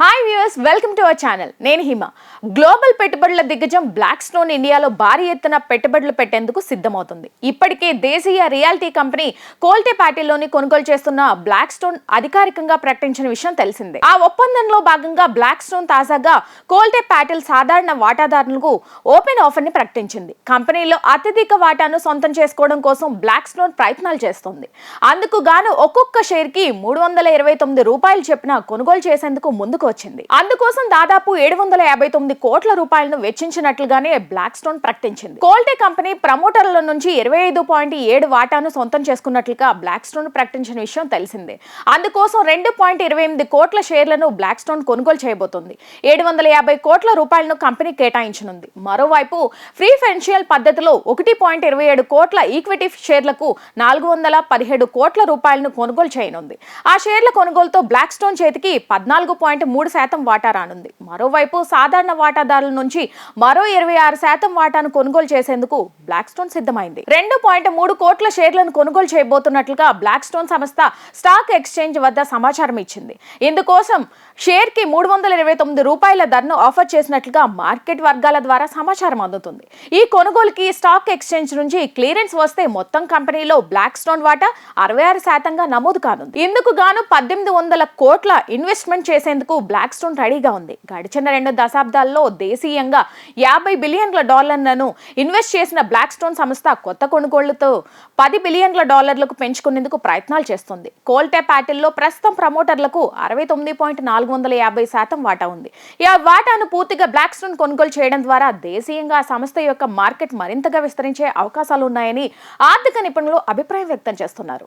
Hi viewers, welcome to our channel. నేను హిమ. Global పెట్టుబడుల దిగ్గజం బ్లాక్ స్టోన్ ఇండియాలో భారీ ఎత్తున పెట్టుబడులు పెట్టేందుకు సిద్ధమవుతుంది. ఇప్పటికే దేశీయ రియాలిటీ కంపెనీ కోల్టేపాటిల్లోని కొనుగోలు చేస్తున్న బ్లాక్ స్టోన్ అధికారికంగా ప్రకటించిన విషయం తెలిసిందే. ఆ ఒప్పందంలో భాగంగా బ్లాక్ స్టోన్ తాజాగా కోల్టేపాటిల్ సాధారణ వాటాదారులకు ఓపెన్ ఆఫర్ ని ప్రకటించింది. కంపెనీలో అత్యధిక వాటాను సొంతం చేసుకోవడం కోసం బ్లాక్ స్టోన్ ప్రయత్నాలు చేస్తోంది. అందుకు గాను ఒక్కొక్క షేర్ కి $329 చొప్పున కొనుగోలు చేసేందుకు ముందుకు వచ్చింది. అందుకోసం దాదాపు 759 కోట్ల రూపాయలను వెచ్చించినట్లుగానే బ్లాక్ స్టోన్ ప్రకటించింది. కోల్టే కంపెనీ ప్రమోటర్ల నుంచి 25.7 వాటాను సొంతం చేసుకున్నట్లుగా బ్లాక్ స్టోన్ ప్రకటించిన విషయం తెలిసిందే. అందుకోసం 2.28 కోట్ల షేర్లను బ్లాక్ స్టోన్ కొనుగోలు చేయబోతోంది. 750 కోట్ల రూపాయలను కంపెనీ కేటాయించనుంది. మరోవైపు ఫ్రీ ఫైనాన్షియల్ పద్ధతిలో 1.27 కోట్ల ఈక్విటీ షేర్లకు 417 కోట్ల రూపాయలను కొనుగోలు చేయనుంది. ఆ షేర్ల కొనుగోలుతో బ్లాక్ స్టోన్ చేతికి 14.3% వాటా రానుంది. మరోవైపు సాధారణ వాటాదారుల నుంచి మరో 26% వాటాను కొనుగోలు చేసేందుకు బ్లాక్ స్టోన్ సిద్ధమైంది. 2.3 కోట్ల షేర్లను కొనుగోలు చేయబోతున్నట్లుగా బ్లాక్ స్టోన్ సంస్థ స్టాక్ ఎక్స్చేంజ్ వద్ద సమాచారం ఇచ్చింది. ఇందుకోసం షేర్ కి $329 ధరను ఆఫర్ చేసినట్లుగా మార్కెట్ వర్గాల ద్వారా సమాచారం అందుతుంది. ఈ కొనుగోలుకి స్టాక్ ఎక్స్చేంజ్ నుంచి క్లియరెన్స్ వస్తే మొత్తం కంపెనీలో బ్లాక్ స్టోన్ వాటా 66%గా నమోదు కానుంది. ఇందుకు గాను 1800 కోట్ల ఇన్వెస్ట్మెంట్ చేసేందుకు బ్లాక్ స్టోన్ రెడీగా ఉంది. గడిచిన 2 దశాబ్దాల్లో దేశీయంగా $50 బిలియన్లను ఇన్వెస్ట్ చేసిన బ్లాక్ స్టోన్ సంస్థ కొత్త కొనుగోళ్లతో $10 బిలియన్లకు పెంచుకునేందుకు ప్రయత్నాలు చేస్తుంది. కోల్టేపాటిల్లో ప్రస్తుతం ప్రమోటర్లకు 69.450% వాటా ఉంది. ఈ వాటాను పూర్తిగా బ్లాక్ స్టోన్ కొనుగోలు చేయడం ద్వారా దేశీయంగా సంస్థ యొక్క మార్కెట్ మరింతగా విస్తరించే అవకాశాలు ఉన్నాయని ఆర్థిక నిపుణులు అభిప్రాయం వ్యక్తం చేస్తున్నారు.